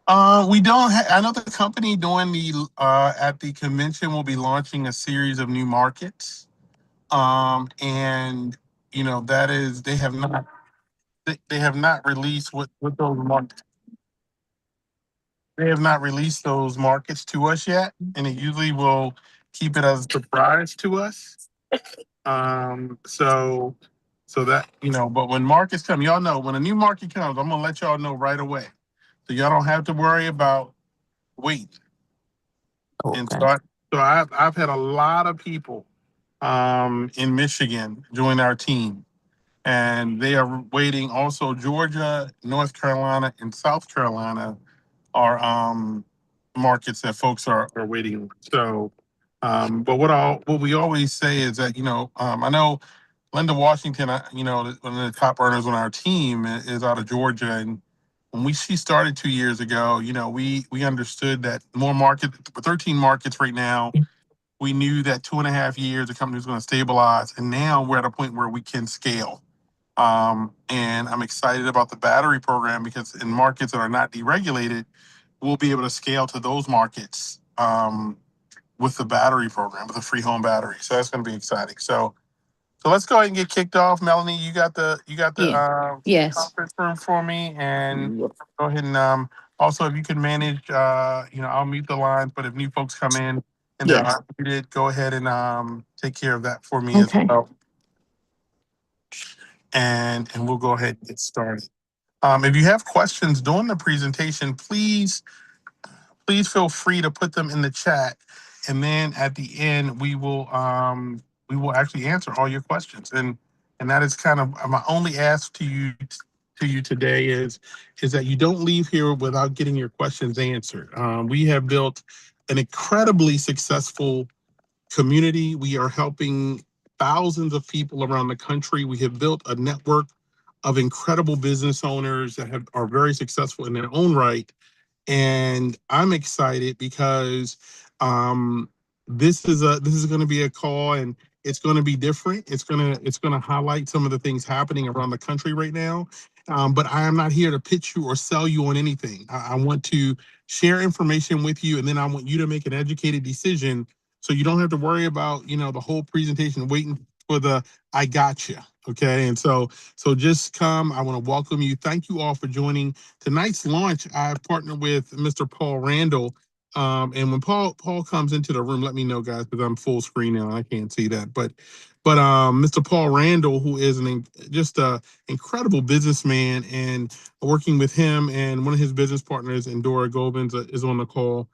We don't. I know the company doing the at the convention will be launching a series of new markets. And that is they have not released what those markets. They have not released those markets to us yet, and it usually will keep it as a surprise to us. So that but when markets come, y'all know when a new market comes, I'm gonna let y'all know right away, so y'all don't have to worry about wait. And Okay. so I've had a lot of people in Michigan join our team, and they are waiting. Also, Georgia, North Carolina, and South Carolina are markets that folks are waiting. So, but what we always say is that I know Linda Washington, one of the top earners on our team is out of Georgia, and when she started 2 years ago, we understood that more market, 13 markets right now. We knew that 2.5 years the company was going to stabilize, and now we're at a point where we can scale. And I'm excited about the battery program because in markets that are not deregulated, we'll be able to scale to those markets with the battery program, with a free home battery. So that's going to be exciting. So let's go ahead and get kicked off. Melanie, you got the Yeah. Yes. conference room for me, and Yep. go ahead and also if you can manage, I'll mute the lines, but if new folks come in and they're Yes. unmuted, go ahead and take care of that for me as Okay. well, and we'll go ahead and get started. If you have questions during the presentation, please feel free to put them in the chat, and then at the end we will actually answer all your questions. And that is kind of my only ask to you today is that you don't leave here without getting your questions answered. We have built an incredibly successful community. We are helping thousands of people around the country. We have built a network of incredible business owners that are very successful in their own right, and I'm excited because um, this is going to be a call, and it's going to be different. It's going to highlight some of the things happening around the country right now. But I am not here to pitch you or sell you on anything. I want to share information with you, and then I want you to make an educated decision, so you don't have to worry about the whole presentation waiting for the I got you. Okay, and so just come. I want to welcome you. Thank you all for joining tonight's launch. I've partnered with Mr. Paul Randall. And when Paul comes into the room, let me know, guys, because I'm full screen now. I can't see that. But Mr. Paul Randall, who is just a incredible businessman, and working with him and one of his business partners, Endora Govins, is on the call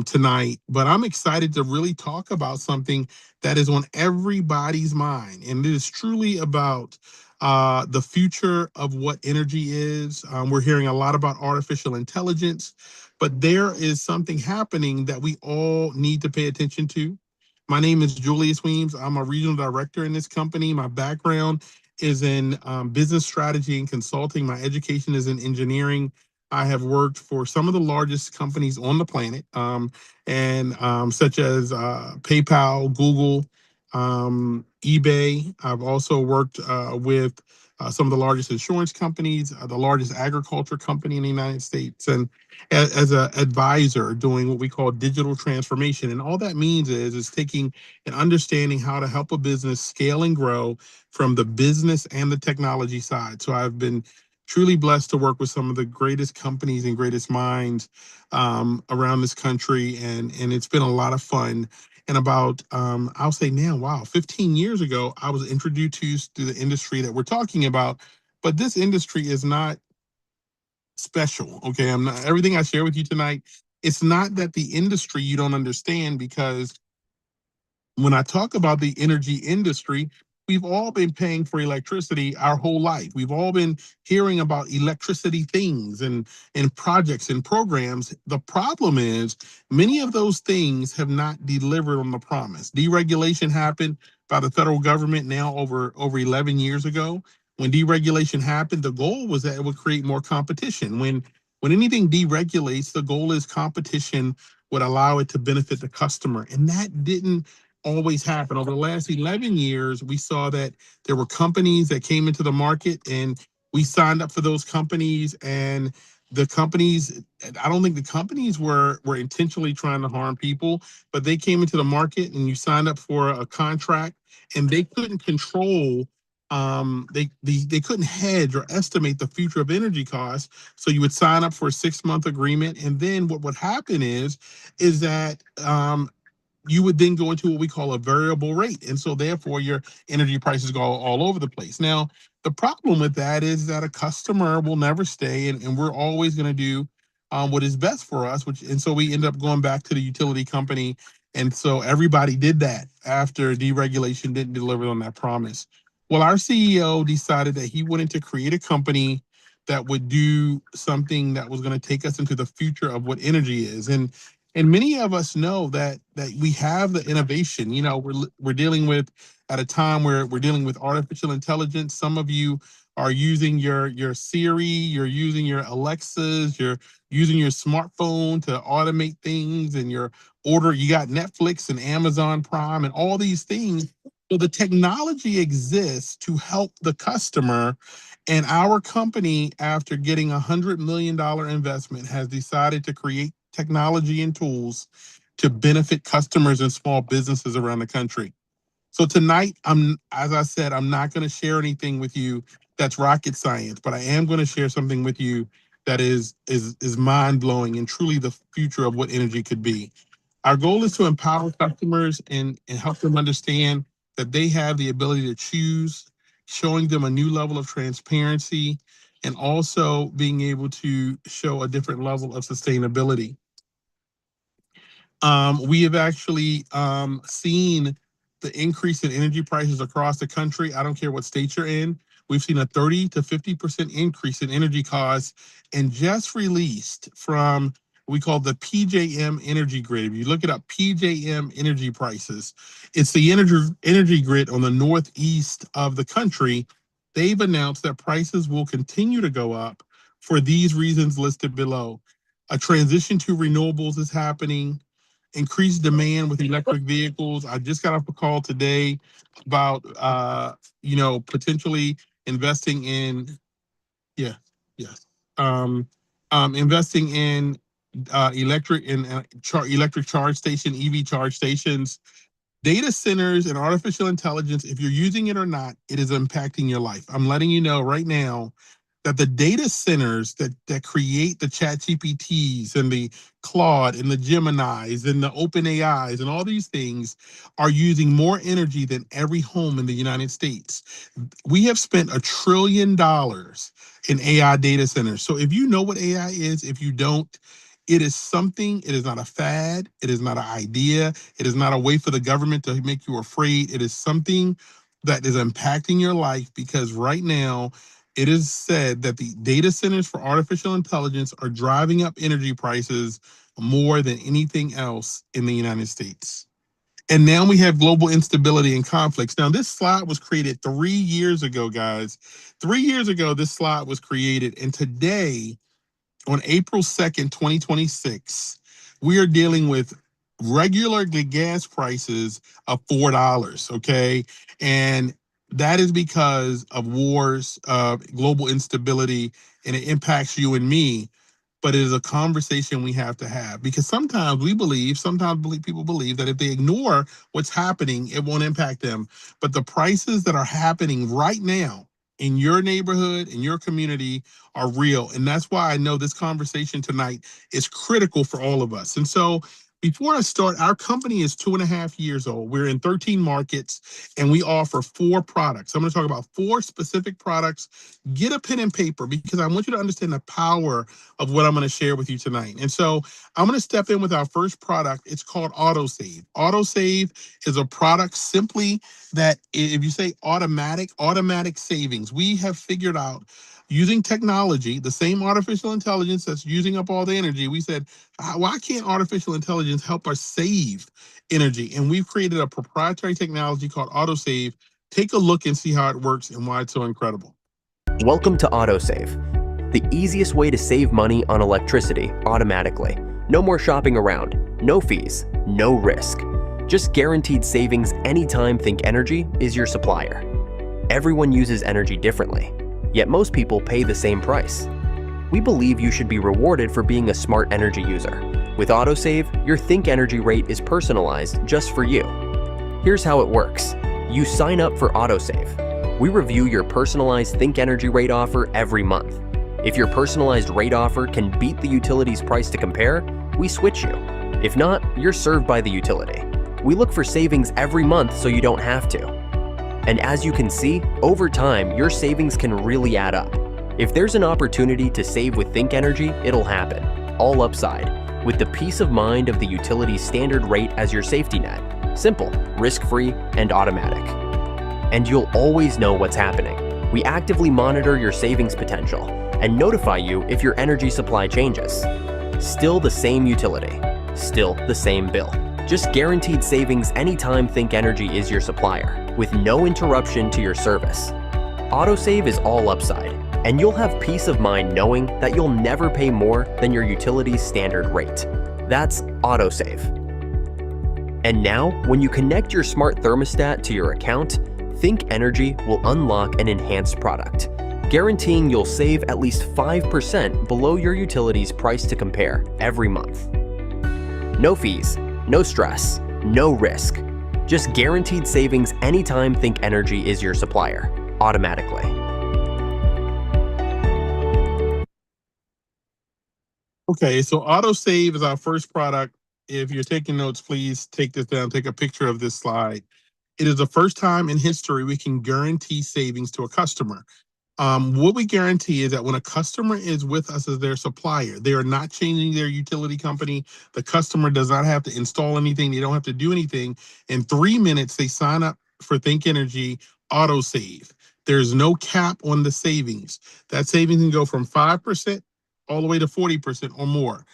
tonight. But I'm excited to really talk about something that is on everybody's mind, and it is truly about the future of what energy is. We're hearing a lot about artificial intelligence, but there is something happening that we all need to pay attention to. My name is Julius Weems. I'm a regional director in this company. My background is in business strategy and consulting. My education is in engineering. I have worked for some of the largest companies on the planet, and such as PayPal, Google, eBay. I've also worked with some of the largest insurance companies, the largest agriculture company in the United States, and as an advisor doing what we call digital transformation. And all that means is taking and understanding how to help a business scale and grow from the business and the technology side. So I've been truly blessed to work with some of the greatest companies and greatest minds around this country, and it's been a lot of fun. And about I'll say now, wow, 15 years ago, I was introduced to the industry that we're talking about. But this industry is not special. Okay, I'm not everything I share with you tonight. It's not that the industry you don't understand, because when I talk about the energy industry, we've all been paying for electricity our whole life. We've all been hearing about electricity things and projects and programs. The problem is many of those things have not delivered on the promise. Deregulation happened by the federal government now over 11 years ago. When deregulation happened, the goal was that it would create more competition. When anything deregulates, the goal is competition would allow it to benefit the customer. And that didn't always happen. Over the last 11 years, we saw that there were companies that came into the market, and we signed up for those companies, and the companies, I don't think the companies were intentionally trying to harm people, but they came into the market and you signed up for a contract and they couldn't control, they couldn't hedge or estimate the future of energy costs. So you would sign up for a 6-month agreement, and then what would happen is that you would then go into what we call a variable rate. And so therefore your energy prices go all over the place. Now, the problem with that is that a customer will never stay, and we're always going to do what is best for us, and so we end up going back to the utility company. And so everybody did that after deregulation didn't deliver on that promise. Well, our CEO decided that he wanted to create a company that would do something that was going to take us into the future of what energy is. And many of us know that we have the innovation. You know, we're dealing with, at a time where we're dealing with artificial intelligence. Some of you are using your Siri, you're using your Alexas, you're using your smartphone to automate things, and you got Netflix and Amazon Prime and all these things. So the technology exists to help the customer. And our company, after getting $100 million investment, has decided to create technology and tools to benefit customers and small businesses around the country. So tonight, as I said, I'm not going to share anything with you that's rocket science, but I am going to share something with you that is mind blowing and truly the future of what energy could be. Our goal is to empower customers and help them understand that they have the ability to choose, showing them a new level of transparency, and also being able to show a different level of sustainability. We have actually seen the increase in energy prices across the country. I don't care what state you're in. We've seen a 30 to 50% increase in energy costs, and just released from we call the PJM energy grid. If you look it up, PJM energy prices, it's the energy grid on the northeast of the country. They've announced that prices will continue to go up for these reasons listed below. A transition to renewables is happening, increased demand with electric vehicles. I just got off a call today about potentially investing in, yeah, yes, investing in electric charge station, EV charge stations. Data centers and artificial intelligence, if you're using it or not, it is impacting your life. I'm letting you know right now that the data centers that create the Chat GPTs and the Claude and the Geminis and the Open AIs and all these things are using more energy than every home in the United States. We have spent $1 trillion in AI data centers. So if you know what AI is, if you don't, it is something, it is not a fad, it is not an idea, it is not a way for the government to make you afraid. It is something that is impacting your life, because right now it is said that the data centers for artificial intelligence are driving up energy prices more than anything else in the United States. And now we have global instability and conflicts. Now, this slide was created 3 years ago, guys. 3 years ago, this slide was created. And today, on April 2nd, 2026, we are dealing with regular gas prices of $4, okay? And that is because of wars, global instability, and it impacts you and me. But it is a conversation we have to have, because sometimes people believe that if they ignore what's happening, it won't impact them. But the prices that are happening right now in your neighborhood, in your community, are real. And that's why I know this conversation tonight is critical for all of us. And so before I start, our company is 2.5 years old. We're in 13 markets and we offer 4 products. I'm going to talk about 4 specific products. Get a pen and paper, because I want you to understand the power of what I'm going to share with you tonight. And so I'm going to step in with our first product. It's called AutoSave. AutoSave is a product simply that, if you say automatic savings, we have figured out, using technology, the same artificial intelligence that's using up all the energy. We said, why can't artificial intelligence help us save energy? And we've created a proprietary technology called AutoSave. Take a look and see how it works and why it's so incredible. Welcome to AutoSave, the easiest way to save money on electricity automatically. No more shopping around, no fees, no risk. Just guaranteed savings anytime Think Energy is your supplier. Everyone uses energy differently, yet most people pay the same price. We believe you should be rewarded for being a smart energy user. With AutoSave, your Think Energy rate is personalized just for you. Here's how it works. You sign up for AutoSave. We review your personalized Think Energy rate offer every month. If your personalized rate offer can beat the utility's price to compare, we switch you. If not, you're served by the utility. We look for savings every month so you don't have to. And as you can see, over time, your savings can really add up. If there's an opportunity to save with Think Energy, it'll happen, all upside, with the peace of mind of the utility's standard rate as your safety net. Simple, risk-free, and automatic. And you'll always know what's happening. We actively monitor your savings potential and notify you if your energy supply changes. Still the same utility, still the same bill. Just guaranteed savings anytime Think Energy is your supplier, with no interruption to your service. AutoSave is all upside, and you'll have peace of mind knowing that you'll never pay more than your utility's standard rate. That's AutoSave. And now, when you connect your smart thermostat to your account, Think Energy will unlock an enhanced product, guaranteeing you'll save at least 5% below your utility's price to compare every month. No fees, no stress, no risk. Just guaranteed savings anytime Think Energy is your supplier, automatically. Okay, so AutoSave is our first product. If you're taking notes, please take this down, take a picture of this slide. It is the first time in history we can guarantee savings to a customer. What we guarantee is that when a customer is with us as their supplier, they are not changing their utility company. The customer does not have to install anything. They don't have to do anything. In 3 minutes, they sign up for Think Energy AutoSave. There's no cap on the savings. That savings can go from 5% all the way to 40% or more.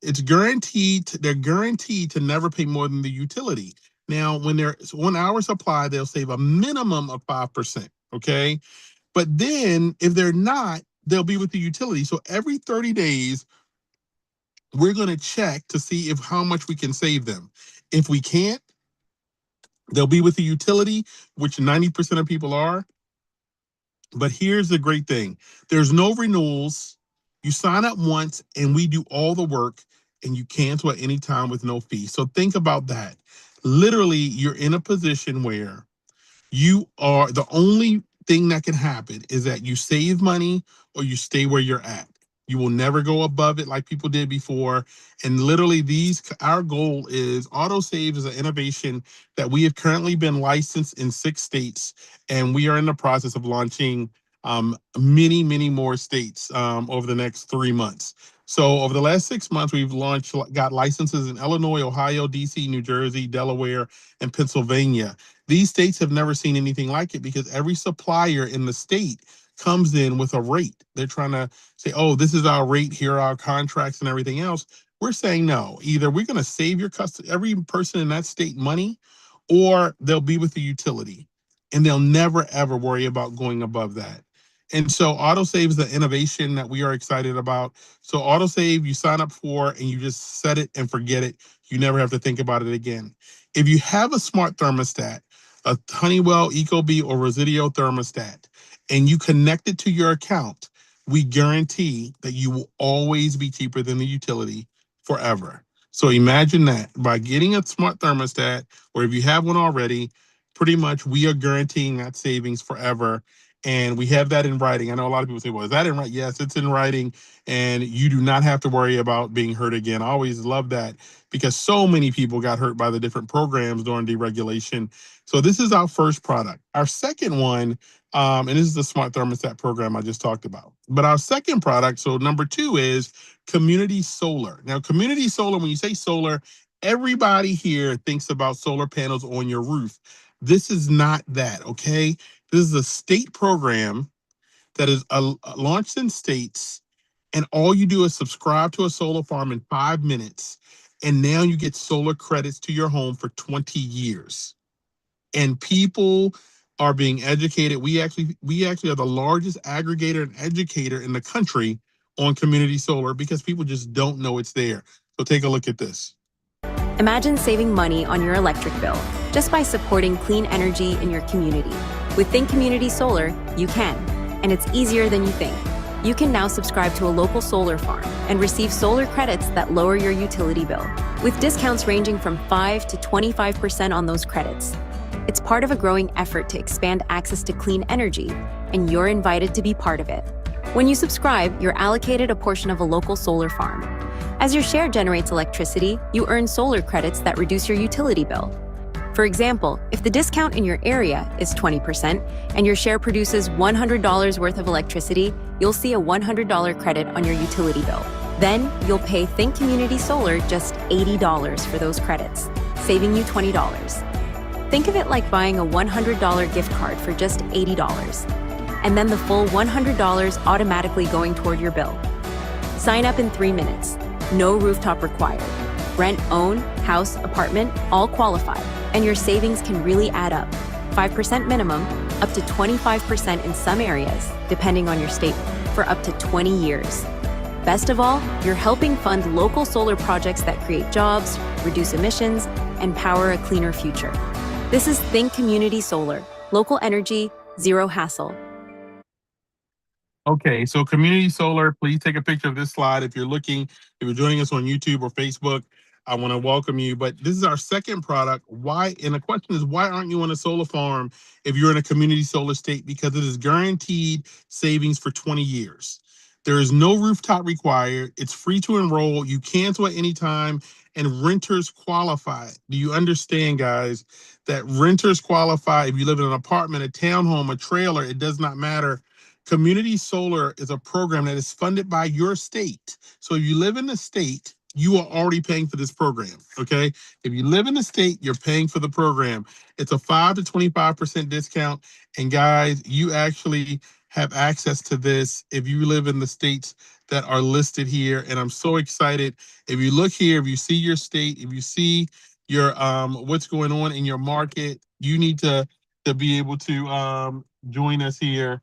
It's guaranteed. They're guaranteed to never pay more than the utility. Now, when they're on our supply, they'll save a minimum of 5%. Okay. But then if they're not, they'll be with the utility. So every 30 days, we're going to check to see if how much we can save them. If we can't, they'll be with the utility, which 90% of people are. But here's the great thing. There's no renewals. You sign up once and we do all the work, and you cancel at any time with no fee. So think about that. Literally, you're in a position where you are the only thing that can happen is that you save money or you stay where you're at. You will never go above it like people did before. And literally our goal is AutoSave is an innovation that we have currently been licensed in 6 states, and we are in the process of launching many more states over the next 3 months. So over the last 6 months, we've got licenses in Illinois, Ohio, DC, New Jersey, Delaware, and Pennsylvania. These states have never seen anything like it because every supplier in the state comes in with a rate. They're trying to say, oh, this is our rate, here are our contracts and everything else. We're saying no. Either we're going to save every person in that state money, or they'll be with the utility, and they'll never, ever worry about going above that. And so AutoSave is the innovation that we are excited about. So AutoSave, you sign up for, and you just set it and forget it. You never have to think about it again. If you have a smart thermostat, a Honeywell, Ecobee, or Resideo thermostat, and you connect it to your account, we guarantee that you will always be cheaper than the utility forever. So imagine that by getting a smart thermostat, or if you have one already, pretty much we are guaranteeing that savings forever. And we have that in writing. I know a lot of people say, well, is that in writing? Yes, it's in writing. And you do not have to worry about being hurt again. I always love that because so many people got hurt by the different programs during deregulation. So this is our first product. Our second one, and this is the smart thermostat program I just talked about. But our second product, so number 2, is community solar. Now, community solar, when you say solar, everybody here thinks about solar panels on your roof. This is not that, okay? This is a state program that is launched in states, and all you do is subscribe to a solar farm in 5 minutes, and now you get solar credits to your home for 20 years. And people are being educated. We actually are the largest aggregator and educator in the country on community solar because people just don't know it's there. So take a look at this. Imagine saving money on your electric bill just by supporting clean energy in your community. With Think Community Solar, you can, and it's easier than you think. You can now subscribe to a local solar farm and receive solar credits that lower your utility bill, with discounts ranging from 5 to 25% on those credits. It's part of a growing effort to expand access to clean energy, and you're invited to be part of it. When you subscribe, you're allocated a portion of a local solar farm. As your share generates electricity, you earn solar credits that reduce your utility bill. For example, if the discount in your area is 20% and your share produces $100 worth of electricity, you'll see a $100 credit on your utility bill. Then you'll pay Think Community Solar just $80 for those credits, saving you $20. Think of it like buying a $100 gift card for just $80, and then the full $100 automatically going toward your bill. Sign up in 3 minutes. No rooftop required. Rent, own, house, apartment, all qualify, and your savings can really add up. 5% minimum, up to 25% in some areas, depending on your state, for up to 20 years. Best of all, you're helping fund local solar projects that create jobs, reduce emissions, and power a cleaner future. This is Think Community Solar. Local energy, zero hassle. Okay, so Community Solar, please take a picture of this slide. If you're joining us on YouTube or Facebook, I want to welcome you. But this is our second product. Why? And the question is, why aren't you on a solar farm if you're in a community solar state? Because it is guaranteed savings for 20 years. There is no rooftop required. It's free to enroll. You cancel at any time, and renters qualify. Do you understand, guys, that renters qualify if you live in an apartment, a townhome, a trailer? It does not matter. Community Solar is a program that is funded by your state. So if you live in the state, you are already paying for this program, okay? If you live in the state, you're paying for the program. It's a 5 to 25% discount. And guys, you actually have access to this if you live in the states that are listed here. And I'm so excited. If you look here, if you see your state, if you see your what's going on in your market, you need to be able to join us here.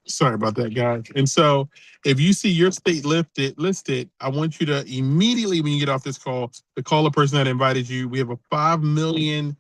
Sorry about that, guys. And so if you see your state listed, I want you to immediately, when you get off this call, to call the person that invited you. We have a 5 million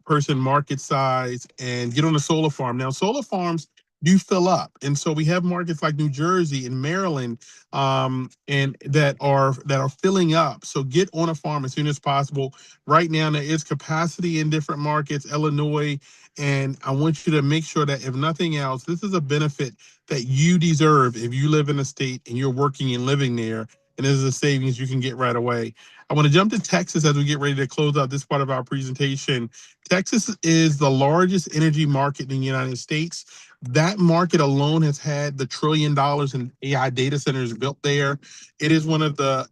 person market size, and get on a solar farm. Now, solar farms do fill up. And so we have markets like New Jersey and Maryland and that are filling up. So get on a farm as soon as possible. Right now, there is capacity in different markets, Illinois, and I want you to make sure that if nothing else, this is a benefit that you deserve if you live in a state and you're working and living there, and this is a savings you can get right away. I want to jump to Texas as we get ready to close out this part of our presentation. Texas is the largest energy market in the United States. That market alone has had the $1 trillion in AI data centers built there. It's the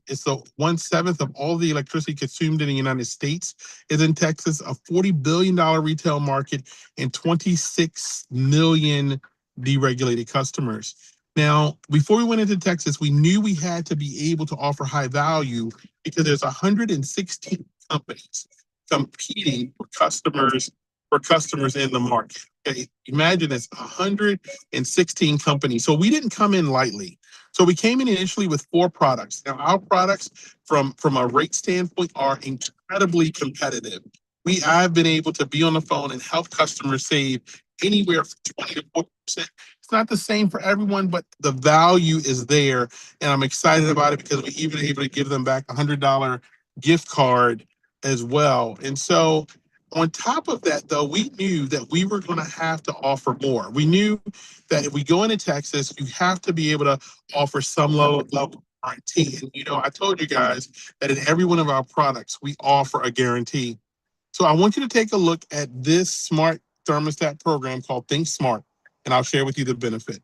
1/7 of all the electricity consumed in the United States is in Texas, a $40 billion retail market, and 26 million deregulated customers. Now, before we went into Texas, we knew we had to be able to offer high value because there's 116 companies competing for customers in the market. Okay, imagine it's 116 companies. So we didn't come in lightly. So we came in initially with 4 products. Now, our products from a rate standpoint are incredibly competitive. I've been able to be on the phone and help customers save anywhere from 20 to 40%. It's not the same for everyone, but the value is there. And I'm excited about it because we're even able to give them back a $100 gift card as well. And so on top of that, though, we knew that we were going to have to offer more. We knew that if we go into Texas, you have to be able to offer some level of guarantee. And, I told you guys that in every one of our products, we offer a guarantee. So I want you to take a look at this smart thermostat program called Think Smart, and I'll share with you the benefit.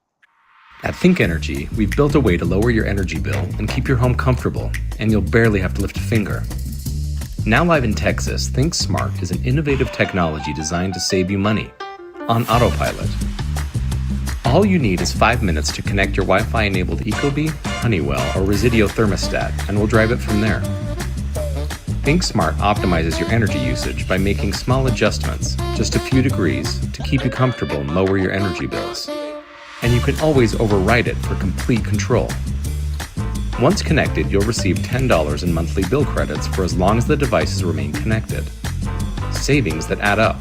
At Think Energy, we've built a way to lower your energy bill and keep your home comfortable, and you'll barely have to lift a finger. Now live in Texas, Think Smart is an innovative technology designed to save you money on autopilot. All you need is 5 minutes to connect your Wi-Fi-enabled Ecobee, Honeywell, or Resideo thermostat, and we'll drive it from there. Think Smart optimizes your energy usage by making small adjustments, just a few degrees, to keep you comfortable and lower your energy bills. And you can always override it for complete control. Once connected, you'll receive $10 in monthly bill credits for as long as the devices remain connected. Savings that add up.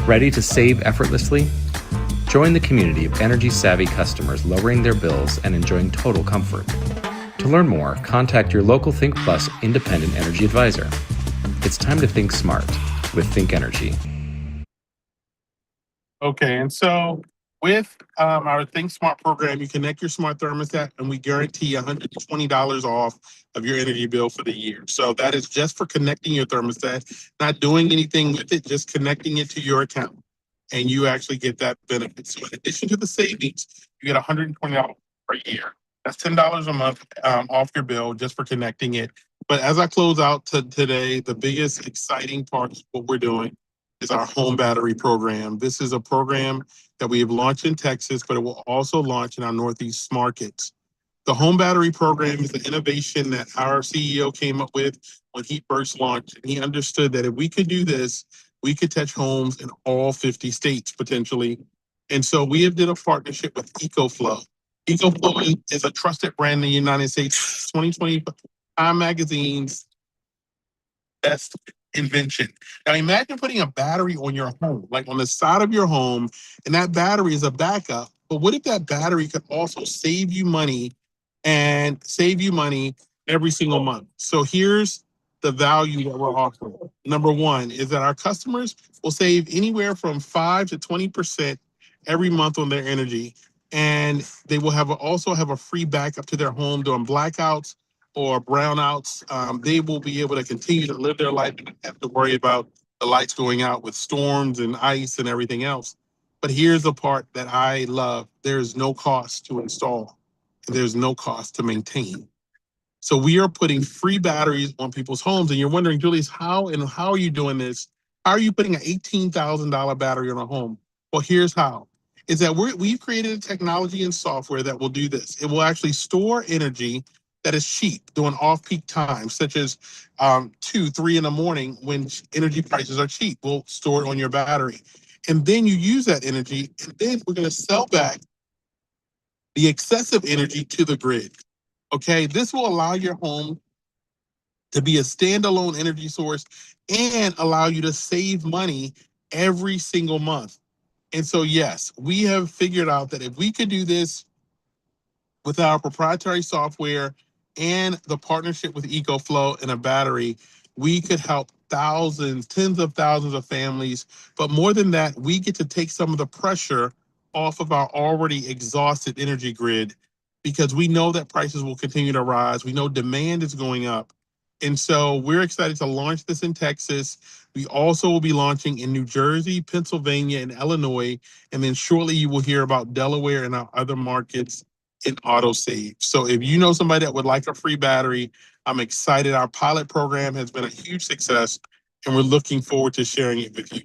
Ready to save effortlessly? Join the community of energy-savvy customers lowering their bills and enjoying total comfort. To learn more, contact your local Think Plus independent energy advisor. It's time to think smart with Think Energy. Okay, and so with our Think Smart program, you connect your smart thermostat and we guarantee $120 off of your energy bill for the year. So that is just for connecting your thermostat, not doing anything with it, just connecting it to your account. And you actually get that benefit. So in addition to the savings, you get $120 per year. That's $10 a month off your bill just for connecting it. But as I close out today, the biggest exciting part of what we're doing is our home battery program. This is a program that we have launched in Texas, but it will also launch in our Northeast markets. The home battery program is an innovation that our CEO came up with when he first launched. And he understood that if we could do this, we could touch homes in all 50 states potentially. And so we have did a partnership with EcoFlow. EcoFlow is a trusted brand in the United States. 2020 Time Magazine's best invention. Now imagine putting a battery on your home, like on the side of your home, and that battery is a backup. But what if that battery could also save you money every single month? So here's the value that we're offering. Number one is that our customers will save anywhere from 5 to 20% every month on their energy. And they will also have a free backup to their home during blackouts or brownouts. They will be able to continue to live their life and not have to worry about the lights going out with storms and ice and everything else. But here's the part that I love. There's no cost to install. And there's no cost to maintain. So we are putting free batteries on people's homes. And you're wondering, Julius, how are you doing this? How are you putting an $18,000 battery on a home? Well, here's how. Is that we've created a technology and software that will do this. It will actually store energy that is cheap during off-peak times, such as 2, 3 in the morning when energy prices are cheap. We'll store it on your battery. And then you use that energy, and then we're going to sell back the excessive energy to the grid. Okay, this will allow your home to be a standalone energy source and allow you to save money every single month. And so, yes, we have figured out that if we could do this with our proprietary software and the partnership with EcoFlow and a battery, we could help thousands, tens of thousands of families. But more than that, we get to take some of the pressure off of our already exhausted energy grid, because we know that prices will continue to rise. We know demand is going up. And so we're excited to launch this in Texas. We also will be launching in New Jersey, Pennsylvania, and Illinois. And then shortly you will hear about Delaware and our other markets in AutoSave. So if you know somebody that would like a free battery, I'm excited. Our pilot program has been a huge success, and we're looking forward to sharing it with you.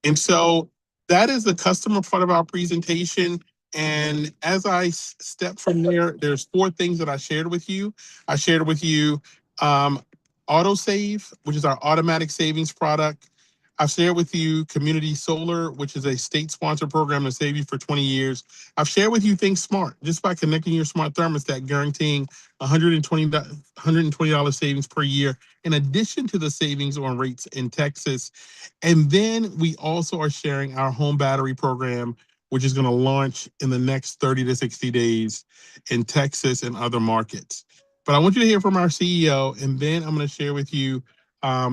And so that is the customer part of our presentation. And as I step from there, there's 4 things that I shared with you. I shared with you AutoSave, which is our automatic savings product. I've shared with you Community Solar, which is a state-sponsored program to save you for 20 years. I've shared with you Think Smart, just by connecting your smart thermostat, guaranteeing $120 savings per year, in addition to the savings on rates in Texas. And then we also are sharing our home battery program, which is going to launch in the next 30 to 60 days in Texas and other markets. But I want you to hear from our CEO, and then I'm going to share with you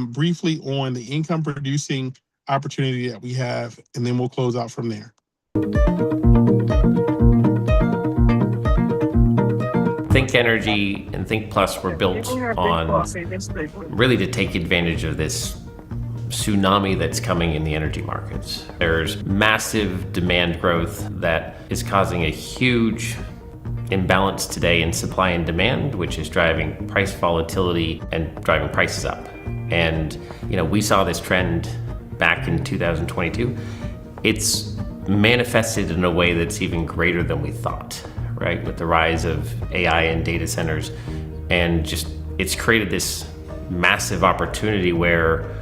briefly on the income producing opportunity that we have, and then we'll close out from there. Think Energy and Think Plus were built on really to take advantage of this tsunami that's coming in the energy markets. There's massive demand growth that is causing a huge imbalance today in supply and demand, which is driving price volatility and driving prices up. And we saw this trend back in 2022. It's manifested in a way that's even greater than we thought, right? With the rise of AI and data centers, and just it's created this massive opportunity where,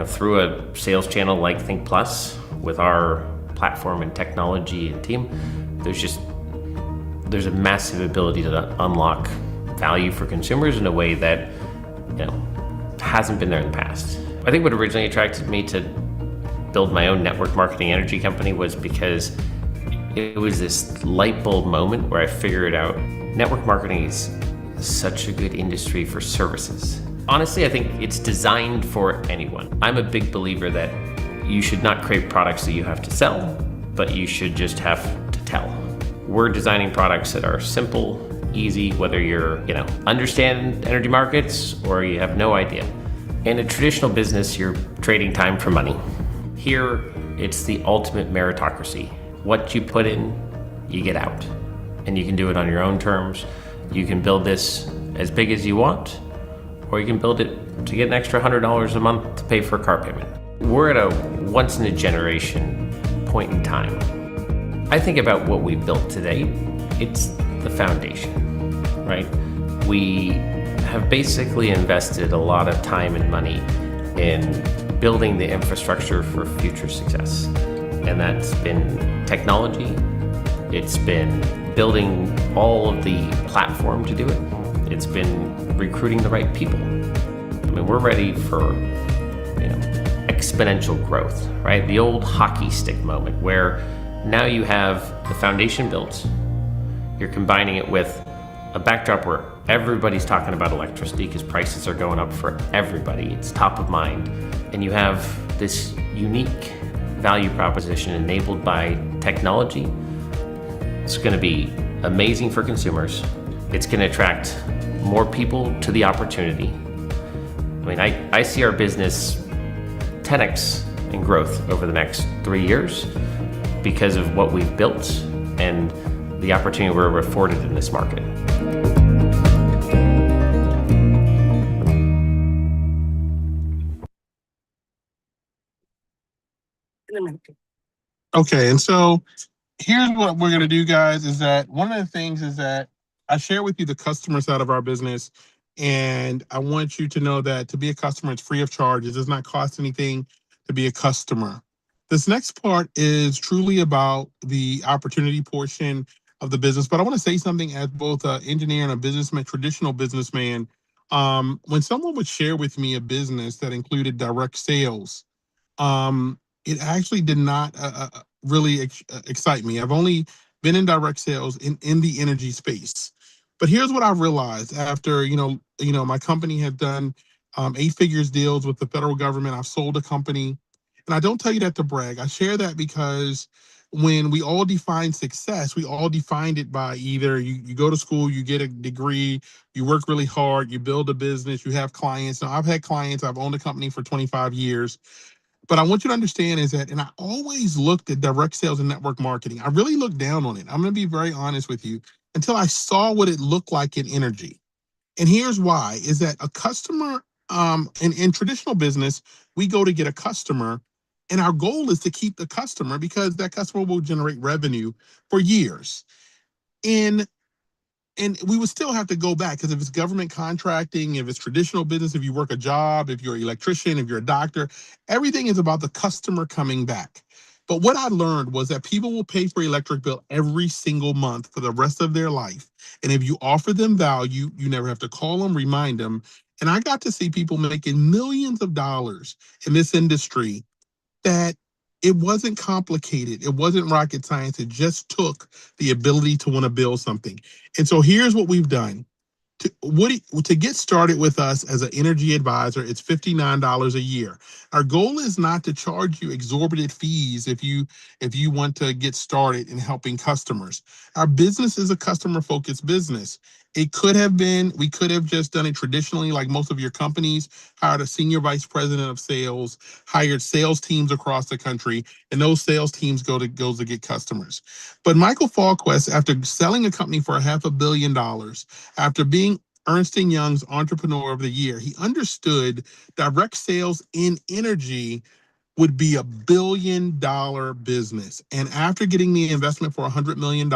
through a sales channel like Think Plus, with our platform and technology and team, there's a massive ability to unlock value for consumers in a way that hasn't been there in the past. I think what originally attracted me to build my own network marketing energy company was because it was this light bulb moment where I figured out network marketing is such a good industry for services. Honestly, I think it's designed for anyone. I'm a big believer that you should not create products that you have to sell, but you should just have to tell. We're designing products that are simple, easy, whether you're, understand energy markets or you have no idea. In a traditional business, you're trading time for money. Here, it's the ultimate meritocracy. What you put in, you get out. And you can do it on your own terms. You can build this as big as you want, or you can build it to get an extra $100 a month to pay for a car payment. We're at a once in a generation point in time. I think about what we built today. It's the foundation, right? We have basically invested a lot of time and money in building the infrastructure for future success. And that's been technology. It's been building all of the platform to do it. It's been recruiting the right people. I mean, we're ready for, exponential growth, right? The old hockey stick moment where now you have the foundation built. You're combining it with a backdrop where everybody's talking about electricity because prices are going up for everybody. It's top of mind. And you have this unique value proposition enabled by technology. It's going to be amazing for consumers. It's going to attract more people to the opportunity. I mean, I see our business 10x in growth over the next 3 years because of what we've built and the opportunity we're afforded in this market. Okay, and so here's what we're going to do, guys, is that one of the things is that I share with you the customer side of our business, and I want you to know that to be a customer, it's free of charge. It does not cost anything to be a customer. This next part is truly about the opportunity portion of the business, but I want to say something as both an engineer and a businessman, traditional businessman. When someone would share with me a business that included direct sales, it actually did not really excite me. I've only been in direct sales in the energy space. But here's what I realized after, my company had done 8 figures deals with the federal government. I've sold a company. And I don't tell you that to brag. I share that because when we all define success, we all defined it by either you go to school, you get a degree, you work really hard, you build a business, you have clients. Now, I've had clients, I've owned a company for 25 years. But I want you to understand is that, and I always looked at direct sales and network marketing. I really looked down on it. I'm going to be very honest with you until I saw what it looked like in energy. And here's why, is that a customer, in traditional business, we go to get a customer and our goal is to keep the customer because that customer will generate revenue for years. And we would still have to go back because if it's government contracting, if it's traditional business, if you work a job, if you're an electrician, if you're a doctor, everything is about the customer coming back. But what I learned was that people will pay for electric bill every single month for the rest of their life. And if you offer them value, you never have to call them, remind them. And I got to see people making millions of dollars in this industry that it wasn't complicated. It wasn't rocket science. It just took the ability to want to build something. And so here's what we've done. To get started with us as an energy advisor, it's $59 a year. Our goal is not to charge you exorbitant fees if you want to get started in helping customers. Our business is a customer-focused business. It could have been, we could have just done it traditionally like most of your companies, hired a senior vice president of sales, hired sales teams across the country, and those sales teams goes to get customers. But Michael Falquist, after selling a company for $500 million, after being Ernst & Young's Entrepreneur of the Year, he understood direct sales in energy would be $1 billion business. And after getting the investment for $100 million,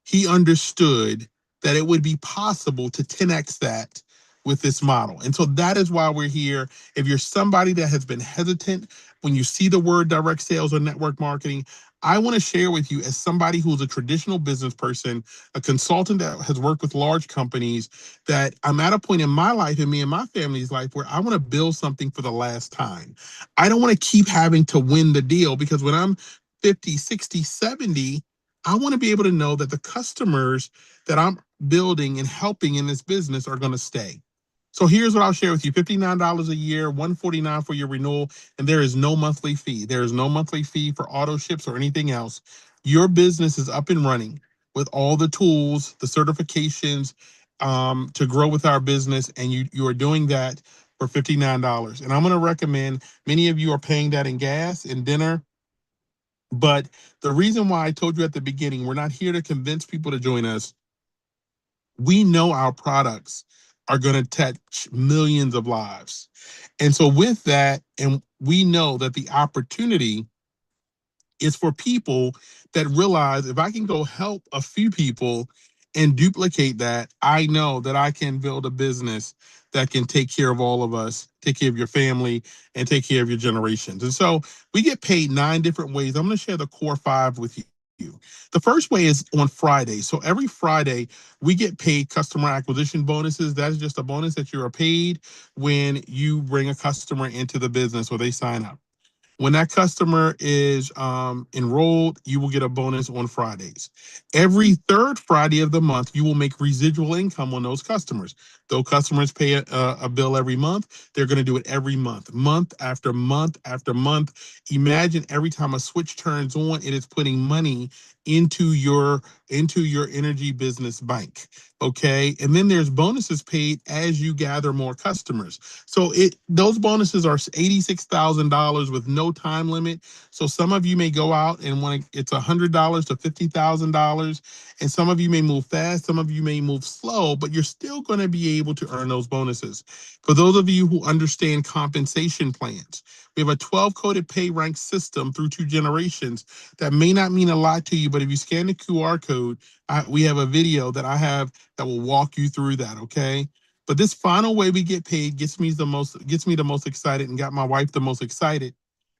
he understood that it would be possible to 10x that with this model. And so that is why we're here. If you're somebody that has been hesitant when you see the word direct sales or network marketing, I want to share with you, as somebody who's a traditional business person, a consultant that has worked with large companies, that I'm at a point in my life and me and my family's life where I want to build something for the last time. I don't want to keep having to win the deal, because when I'm 50, 60, 70, I want to be able to know that the customers that I'm building and helping in this business are going to stay. So here's what I'll share with you: $59 a year, $149 for your renewal, and there is no monthly fee. There is no monthly fee for auto ships or anything else. Your business is up and running with all the tools, the certifications, to grow with our business, and you are doing that for $59. And I'm going to recommend, many of you are paying that in gas and dinner, but the reason why I told you at the beginning, we're not here to convince people to join us. We know our products are going to touch millions of lives. And so with that, and we know that the opportunity is for people that realize, if I can go help a few people and duplicate that, I know that I can build a business that can take care of all of us, take care of your family, and take care of your generations. And so we get paid 9 different ways. I'm going to share the core 5 with you. The first way is on Friday. So every Friday, we get paid customer acquisition bonuses. That is just a bonus that you are paid when you bring a customer into the business or they sign up. When that customer is enrolled, you will get a bonus on Fridays. Every third Friday of the month, you will make residual income on those customers. Though customers pay a bill every month, they're going to do it every month, month after month after month. Imagine every time a switch turns on, it is putting money into your energy business bank. Okay, and then there's bonuses paid as you gather more customers. So those bonuses are $86,000 with no time limit. So some of you may go out and it's $100 to $50,000, and some of you may move fast, some of you may move slow, but you're still going to be able to earn those bonuses. For those of you who understand compensation plans, we have a 12-coded pay rank system through 2 generations that may not mean a lot to you, but if you scan the QR code, we have a video that I have that will walk you through that, okay? But this final way we get paid gets me the most excited, and got my wife the most excited.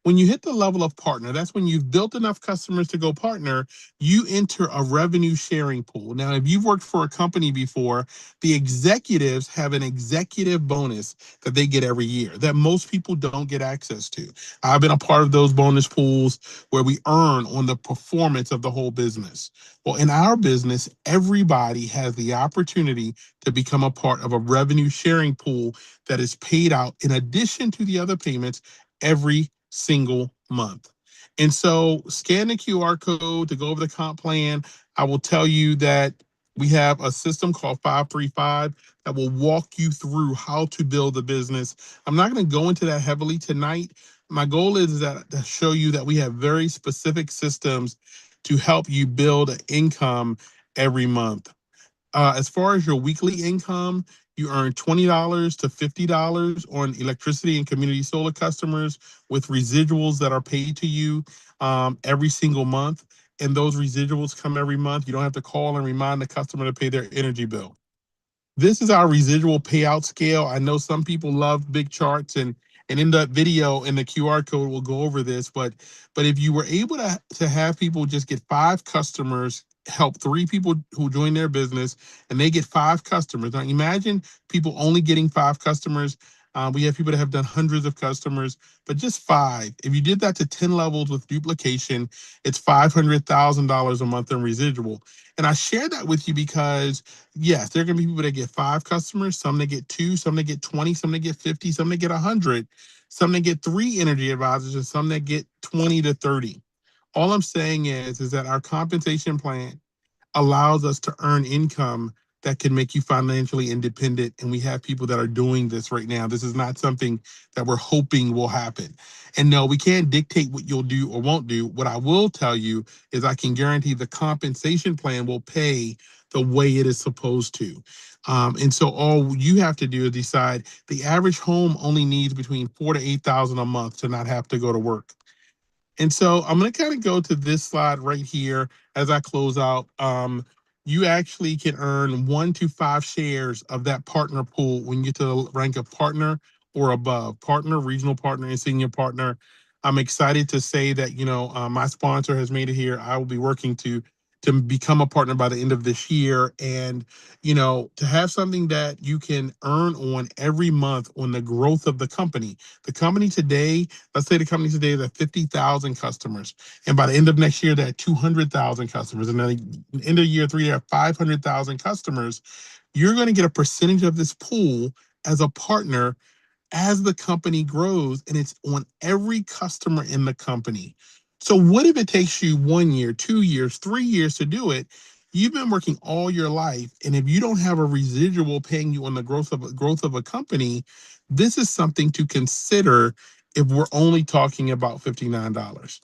When you hit the level of partner, that's when you've built enough customers to go partner, you enter a revenue sharing pool. Now, if you've worked for a company before, the executives have an executive bonus that they get every year that most people don't get access to. I've been a part of those bonus pools where we earn on the performance of the whole business. Well, in our business, everybody has the opportunity to become a part of a revenue sharing pool that is paid out in addition to the other payments every single month. And so scan the QR code to go over the comp plan. I will tell you that we have a system called 535 that will walk you through how to build a business. I'm not going to go into that heavily tonight. My goal is to show you that we have very specific systems to help you build an income every month. As far as your weekly income, you earn $20 to $50 on electricity and community solar customers, with residuals that are paid to you every single month. And those residuals come every month. You don't have to call and remind the customer to pay their energy bill. This is our residual payout scale. I know some people love big charts, and in the video, in the QR code, we'll go over this. But if you were able to have people just get 5 customers, help 3 people who join their business, and they get 5 customers. Now imagine people only getting 5 customers. We have people that have done hundreds of customers, but just 5. If you did that to 10 levels with duplication, it's $500,000 a month in residual. And I share that with you because, yes, there are going to be people that get 5 customers, some that get 2, some that get 20, some that get 50, some that get 100, some that get 3 energy advisors, and some that get 20 to 30. All I'm saying is that our compensation plan allows us to earn income that can make you financially independent. And we have people that are doing this right now. This is not something that we're hoping will happen. And no, we can't dictate what you'll do or won't do. What I will tell you is I can guarantee the compensation plan will pay the way it is supposed to. And so all you have to do is decide. The average home only needs between $4,000 to $8,000 a month to not have to go to work. And so I'm going to kind of go to this slide right here as I close out. you actually can earn 1 to 5 shares of that partner pool when you get to the rank of partner or above, partner, regional partner, and senior partner. I'm excited to say that, my sponsor has made it here. I will be working to become a partner by the end of this year, and to have something that you can earn on every month on the growth of the company. The company today, let's say the company today is at 50,000 customers, and by the end of next year they're at 200,000 customers, and then end of year 3 they're at 500,000 customers. You're going to get a percentage of this pool as a partner as the company grows, and it's on every customer in the company. So what if it takes you 1 year, 2 years, 3 years to do it? You've been working all your life, and if you don't have a residual paying you on the growth of a company, this is something to consider if we're only talking about $59.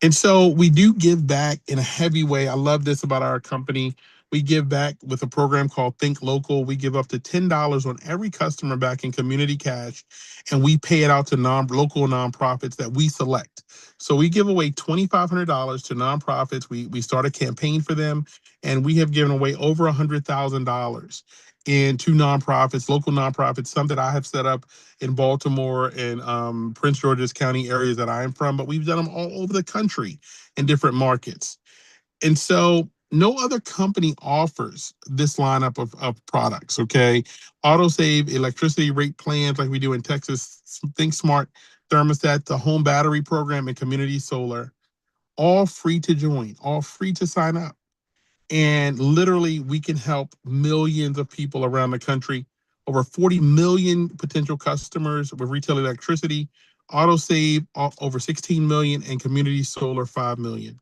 And so we do give back in a heavy way. I love this about our company. We give back with a program called Think Local. We give up to $10 on every customer back in community cash, and we pay it out to local nonprofits that we select. So we give away $2,500 to nonprofits. We start a campaign for them, and we have given away over $100,000 into nonprofits, local nonprofits, some that I have set up in Baltimore and Prince George's County areas that I am from, but we've done them all over the country in different markets. And so no other company offers this lineup of products, okay? AutoSave, electricity rate plans like we do in Texas, Think Smart thermostat, the home battery program, and community solar, all free to join, all free to sign up. And literally, we can help millions of people around the country, over 40 million potential customers with retail electricity, AutoSave over 16 million, and community solar 5 million.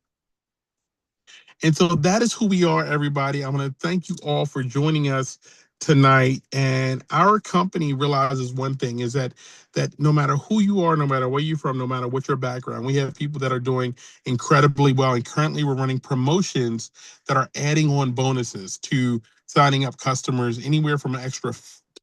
And so that is who we are, everybody. I want to thank you all for joining us tonight. And our company realizes one thing is that no matter who you are, no matter where you're from, no matter what your background, we have people that are doing incredibly well. And currently we're running promotions that are adding on bonuses to signing up customers anywhere from an extra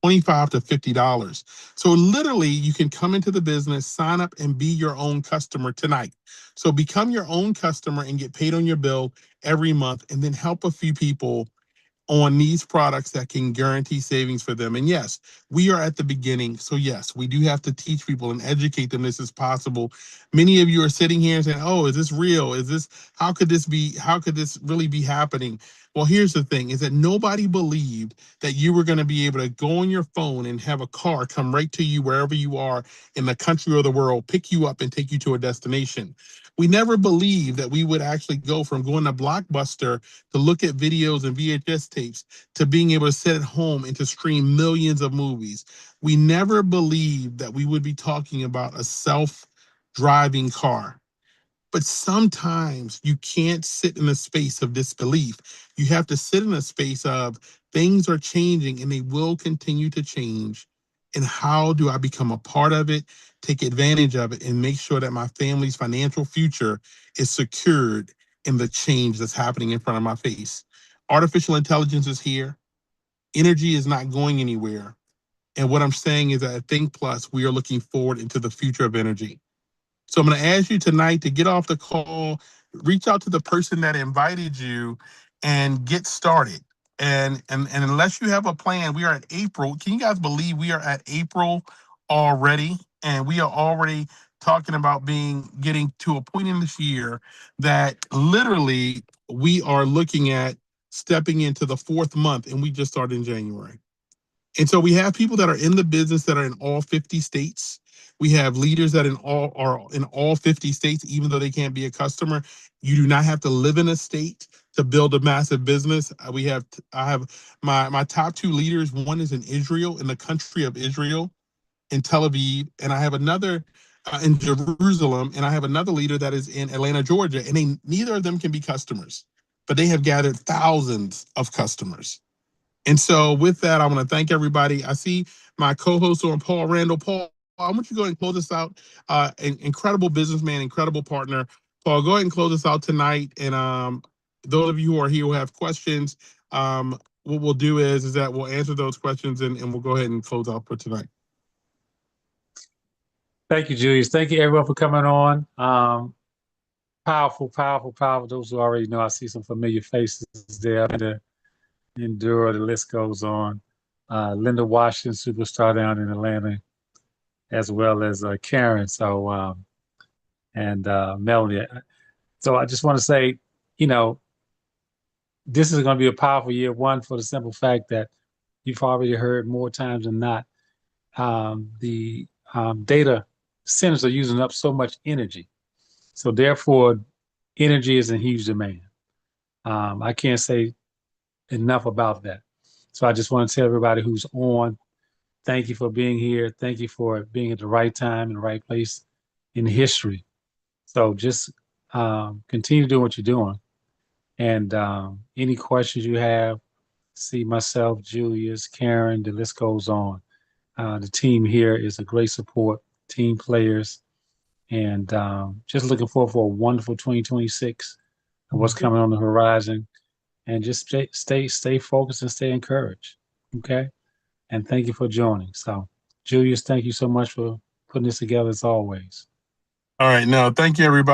$25 to $50. So literally you can come into the business, sign up, and be your own customer tonight. So become your own customer and get paid on your bill every month, and then help a few people on these products that can guarantee savings for them. And yes, we are at the beginning. So yes, we do have to teach people and educate them this is possible. Many of you are sitting here and saying, oh, is this real? How could this really be happening? Well, here's the thing, is that nobody believed that you were going to be able to go on your phone and have a car come right to you wherever you are in the country or the world, pick you up and take you to a destination. We never believed that we would actually go from going to Blockbuster to look at videos and VHS tapes to being able to sit at home and to stream millions of movies. We never believed that we would be talking about a self-driving car. But sometimes you can't sit in a space of disbelief. You have to sit in a space of things are changing and they will continue to change. And how do I become a part of it, take advantage of it, and make sure that my family's financial future is secured in the change that's happening in front of my face? Artificial intelligence is here. Energy is not going anywhere. And what I'm saying is that at Think Plus, we are looking forward into the future of energy. So I'm going to ask you tonight to get off the call, reach out to the person that invited you, and get started. And unless you have a plan, we are at April. Can you guys believe we are at April already? And we are already talking about getting to a point in this year that literally we are looking at stepping into the 4th month, and we just started in January. And so we have people that are in the business that are in all 50 states. We have leaders that are in all 50 states, even though they can't be a customer. You do not have to live in a state to build a massive business. I have my top 2 leaders. One is in Israel, in the country of Israel, in Tel Aviv, and I have another in Jerusalem, and I have another leader that is in Atlanta, Georgia, and neither of them can be customers, but they have gathered thousands of customers. And so with that, I want to thank everybody. I see my co-host on, Paul Randall. Paul, I want you to go ahead and close us out. An incredible businessman, incredible partner. Paul, go ahead and close us out tonight. And those of you who are here who have questions, what we'll do is that we'll answer those questions and we'll go ahead and close out for tonight. Thank you, Julius. Thank you, everyone, for coming on. Powerful, powerful, powerful. Those who already know, I see some familiar faces there. Endure, the list goes on. Linda Washington, superstar down in Atlanta, as well as Karen. So, and Melanie. So I just want to say, you know, this is going to be a powerful year. One, for the simple fact that you've already heard more times than not, the data centers are using up so much energy. So therefore, energy is in huge demand. I can't say enough about that. So I just want to tell everybody who's on, thank you for being here. Thank you for being at the right time and the right place in history. So just continue doing what you're doing. And any questions you have, see myself, Julius, Karen, the list goes on. The team here is a great support, team players, and just looking forward for a wonderful 2026 and what's coming on the horizon. And just stay focused and stay encouraged. Okay. And thank you for joining. So, Julius, thank you so much for putting this together as always. All right. No, thank you, everybody.